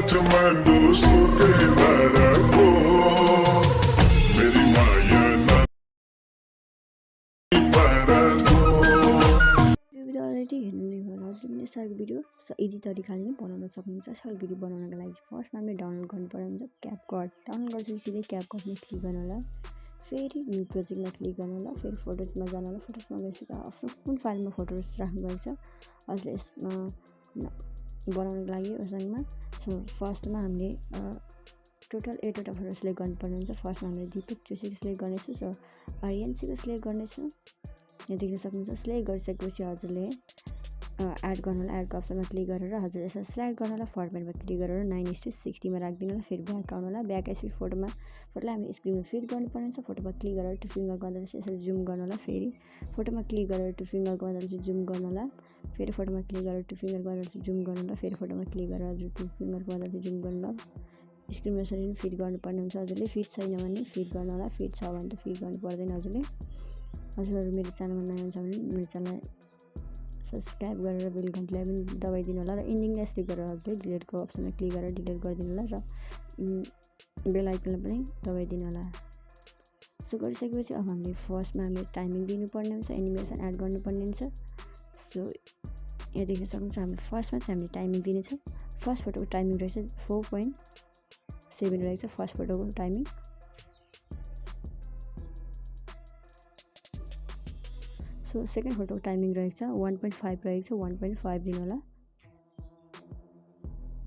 चमांडो सोते ना रखो मेरी माया ना पारा दो भिडियो अलरेडी हेर्नु नै होला हजुरले सर्ट भिडियो इजी तरिकाले नै बनाउन सक्नुहुन्छ। सर्ट भिडियो बनाउनको लागि फर्स्टमा हामीले डाउनलोड गर्नुपर्ने हुन्छ क्यापकट। डाउनलोड गरेपछि सिधै क्यापकटमा क्लिक गर्नु होला, फेरि न्यू प्रोजेक्टमा क्लिक गर्नु होला, फेरि फोटोजमा जानु होला। फोटोजमा गएपछि आफ्नो कुन फाइलमा फोटोज राख्नुभएको छ हजुरले यसमा बनाउनको लागि उसमा फर्स्टमा हामीले टोटल 8वटा फोटो सिलेक्ट गर्नुपर्ने हुन्छ। फर्स्टमा हामीले दीपक जोशीको सिलेक्ट गर्नेछौँ, सो आर्यनसीको सिलेक्ट गर्नेछौँ। यहाँ देख्न सक्नुहुन्छ। सिलेक्ट गरिसकेपछि हजुरले एड गर्नु होला, एडको अप्सनमा क्लिक गरेर हजुरले यसलाई स्लाइड गर्नु होला, फर्मेटमा क्लिक गरेर 9:60 मा राखिदिनु होला। फेरि ब्याक आउनु होला, ब्याक आएपछि फोटोलाई हामीले स्क्रिनमा फिट गर्नुपर्ने हुन्छ। फोटोमा क्लिक गरेर टु फिङ्गर गर्दा चाहिँ यसरी जुम गर्नु होला, फेरि फोटोमा क्लिक गरेर टु फिङ्गर गर्दा चाहिँ जुम गर्नु होला, फेरि फोटोमा क्लिक गरेर टु फिङ्गर गर्दा चाहिँ जुम गर्नु होला, फेरि फोटोमा क्लिक गरेर हजुर टु फिङ्गर गर्दा चाहिँ जुम गर्नु होला। स्क्रिनमा यसरी फिट गर्नुपर्ने हुन्छ। हजुरले फिट छैन भने फिट गर्नु होला, फिट छ भने त फिट गर्नु पर्दैन। हजुरहरू मेरो च्यानलमा नयाँ हुन्छ भने मेरो च्यानल सब्सक्राइब गरेर बेल घन्टीलाई पनि दबाइदिनु होला र इन्डिङलाई क्लिक गरेर हजुरले डिलिटको अप्सनमा क्लिक गरेर डिलिट गरिदिनु होला र बेल आइकनलाई पनि दबाइदिनु होला। सो गरिसकेपछि अब हामीले फर्स्टमा हामीले टाइमिङ दिनुपर्ने हुन्छ, एनिमेसन एड गर्नुपर्ने हुन्छ। सो यहाँ देख्न सक्नुहुन्छ हामीले फर्स्टमा चाहिँ हामीले टाइमिङ दिनेछौँ। फर्स्ट फोटोको टाइमिङ रहेछ 4.7 रहेछ फर्स्ट फोटोको टाइमिङ। सो सेकेन्ड फोटोको टाइमिङ रहेको छ 1.5 रहेको छ, 1.5 दिनु होला।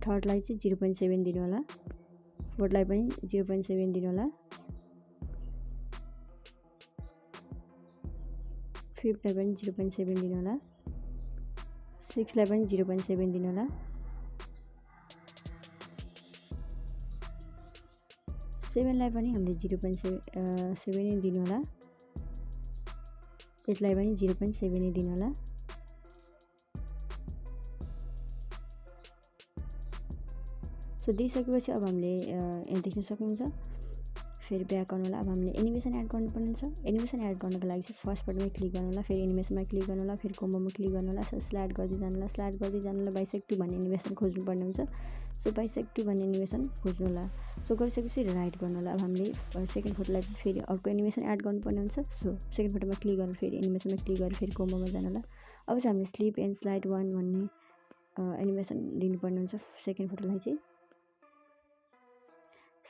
थर्डलाई चाहिँ 0.7 दिनु होला, फोर्थलाई पनि 0.7 दिनु होला, फिफ्थलाई पनि 0.7 दिनु होला, सिक्सलाई पनि 0.7 दिनु होला, सेभेनलाई पनि हामीले 0.7 दिनु होला, 8लाई पनि 0.7 दिनु होला। सो दिइसकेपछि अब हामीले यहाँ देख्न सक्नुहुन्छ। फेरि ब्याक आउनु होला। अब हामीले एनिमेसन एड गर्नुपर्ने हुन्छ। एनिमेसन एड गर्नको लागि चाहिँ फर्स्ट फोटोमा क्लिक गर्नु होला, फेरि एनिमेसनमा क्लिक गर्नु होला, फेरि कोम्बोमा क्लिक गर्नु होला, स्लाइड गर्दै जानु होला, स्लाइड गर्दै जानु होला। बाइसेक्ट 2 भन्ने एनिमेसन खोज्नुपर्ने हुन्छ। सो बाइसेक्ट 2 भन्ने एनिमेसन खोज्नु होला। सो गरिसकेपछि राइट गर्नु होला। अब हामीले सेकेन्ड फोटोलाई फेरि अर्को एनिमेसन एड गर्नुपर्ने हुन्छ। सो सेकेन्ड फोटोमा क्लिक गरेर फेरि एनिमेसनमा क्लिक गरेर फेरि कोम्बोमा जानु होला। अब चाहिँ हामीले स्लिप एन्ड स्लाइड 1 भन्ने एनिमेसन दिनुपर्ने हुन्छ सेकेन्ड फोटोलाई चाहिँ।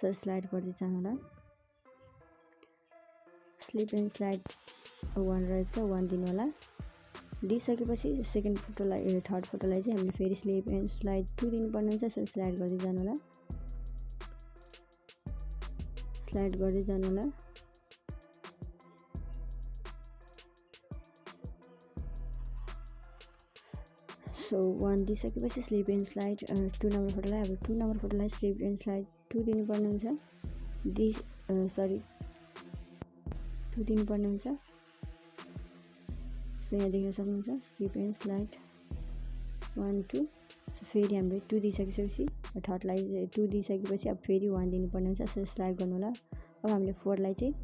सो स्लाइड गर्दै जानु होला। स्लिप एन्ड स्लाइड 1 रहेछ, 1 दिनु होला। दिइसकेपछि सेकेन्ड फोटोलाई थर्ड फोटोलाई चाहिँ हामीले फेरि स्लिप एन्ड स्लाइड 2 दिनुपर्ने हुन्छ। सो स्लाइड गर्दै जानु होला, स्लाइड गर्दै जानु होला। सो 1 दिइसकेपछि स्लिप एन्ड स्लाइड 2 नम्बर फोटोलाई अब 2 नम्बर फोटोलाई स्लिप एन्ड स्लाइड 2 दिनुपर्ने हुन्छ। 2 दिनुपर्ने हुन्छ। सो यहाँ देख्न सक्नुहुन्छ स्लिप एन्ड स्लाइड 1 2। सो फेरि हामीले 2 दिइसकेपछि थर्डलाई 2 दिइसकेपछि अब फेरि 1 दिनुपर्ने हुन्छ। सो स्लाइड गर्नु होला। अब हामीले फोर्थलाई चाहिँ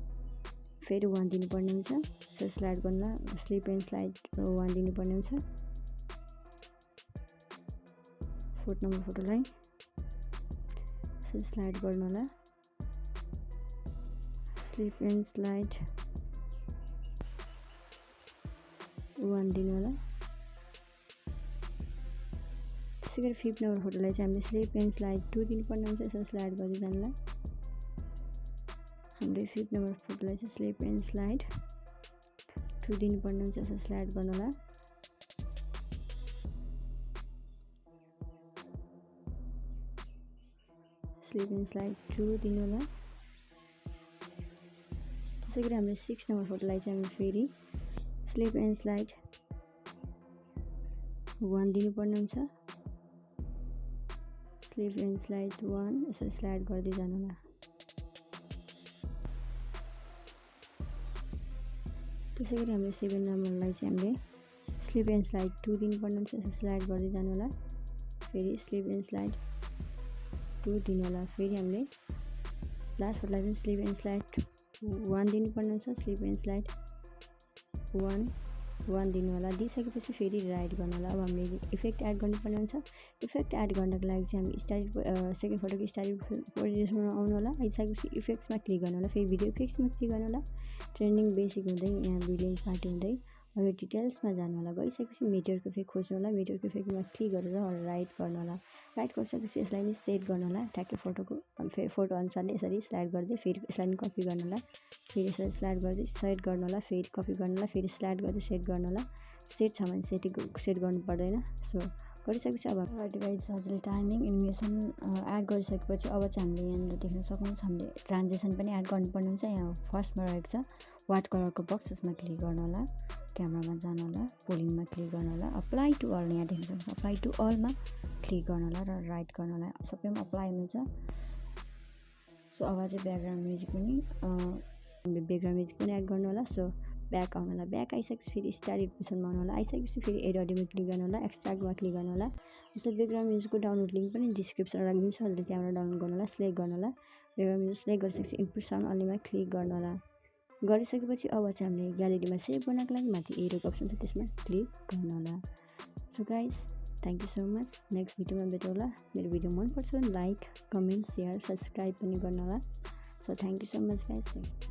फेरि 1 दिनुपर्ने हुन्छ। सो स्लाइड गर्नु होला, स्लिप एन्ड स्लाइड 1 दिनुपर्ने हुन्छ। फोर्थ नम्बर फोटोलाई सो स्लाइड गर्नु होला, स्लिप एन्ड स्लाइड 1 दिनु होला। त्यसै गरी फिफ्थ नम्बर फोटोलाई चाहिँ हामीले स्लिप एन्ड स्लाइड 2 दिनुपर्ने हुन्छ। यसो स्लाइड गर्दै जानु होला। हामीले फिफ्थ नम्बर फोटोलाई चाहिँ स्लिप एन्ड स्लाइड 2 दिनुपर्ने हुन्छ। यसो स्लाइड गर्नु होला। स्लिप एन्ड स्लाइड 2 दिनु होला। त्यसै गरी हामीले 6 नम्बर फोटोलाई चाहिँ हामीले फेरि स्लिप एन्ड स्लाइड 1 दिनुपर्ने हुन्छ। स्लिप एन्ड स्लाइड 1 यसरी स्लाइड गर्दै जानु होला। त्यसै गरी हामीले 7 नम्बरलाई चाहिँ हामीले स्लिप एन्ड स्लाइड 2 दिनुपर्ने हुन्छ। यसरी स्लाइड गर्दै जानु होला। फेरि स्लिप एन्ड स्लाइड 2 दिनु होला। फेरि हामीले लास्ट फोटोलाई पनि स्लिप एन्ड स्लाइड 1 दिनुपर्ने हुन्छ। स्लिप एन्ड स्लाइड 1 1 दिनु होला। दिइसकेपछि फेरि राइट गर्नु होला। अब हामीले इफेक्ट एड गर्नुपर्ने हुन्छ। इफेक्ट एड गर्नको लागि चाहिँ हामी सेकेन्ड फोटोको स्टाइल पोजिसनमा आउनु होला। आइसकेपछि इफेक्ट्समा क्लिक गर्नु होला। फेरि भिडियो इफेक्ट्समा क्लिक गर्नु होला। ट्रेन्डिङ बेसिक हुँदै यहाँ ब्रिलियन्ट पार्टी हुँदै अब डिटेल्समा जानु होला। गइसकेपछि मेटेरियलको इफेक्ट खोज्नु होला। मेटेरियलको इफेक्टमा क्लिक गरेर राइट गर्नु होला। राइट गरिसकेपछि यसलाई नि सेट गर्नु होला। ठ्याक्कै फोटो अनुसारले यसरी स्लाइड गर्दै फेरि यसलाई नि कपी गर्नु होला। फेरि यसलाई स्लाइड गर्दै सेट गर्नु होला। फेरि कपी गर्नु होला। फेरि स्लाइड गर्दै सेट गर्नु होला। सेट छ भने सेट गर्नु पर्दैन। सो गरिसकेपछि अब गाइस हजुरले टाइमिङ एनिमेसन एड गरिसकेपछि अब चाहिँ हामीले यहाँनिर देख्न सक्नुहुन्छ हामीले ट्रान्जेक्सन पनि एड गर्नुपर्ने हुन्छ। यहाँ फर्स्टमा रहेको छ व्हाइट कलरको बक्स, यसमा क्लिक गर्नु होला। क्यामेरामा जानु होला। पोलिङमा क्लिक गर्नु होला। अप्लाई टु अल यहाँ देख्न सक्नुहुन्छ। अप्लाई टु अलमा क्लिक गर्नु होला र राइट गर्नु होला। सबैमा अप्लाई हुनुहुन्छ। सो अब चाहिँ ब्याकग्राउन्ड म्युजिक पनि एड गर्नु होला। सो ब्याक आउनु होला। ब्याक आइसकेपछि फेरि स्टाइल पोजिसनमा आउनु होला। आइसकेपछि फेरि एड अडियोमा क्लिक गर्नु होला। एक्सट्र्याक्टमा क्लिक गर्नु होला। जस्तो ब्याकग्राउन्ड म्युजिकको डाउनलोड लिङ्क पनि डिस्क्रिप्सनमा राखिदिन्छु। हजुरले त्यहाँबाट डाउनलोड गर्नु होला। सिलेक्ट गर्नु होला। ब्याकग्राउन्ड म्युजिक सिलेक्ट गरिसकेपछि इनपुट साउन्ड अन्लीमा क्लिक गर्नु होला। गरिसकेपछि अब चाहिँ हामीले ग्यालेरीमा सेभ गर्नको लागि माथि एरोको अप्सन छ त्यसमा क्लिक गर्नु होला। So guys thank you so much. Next भिडियोमा भेटौँ होला। मेरो भिडियो मनपर्छ लाइक कमेन्ट सेयर सब्सक्राइब पनि गर्नु होला। So thank you so much guys.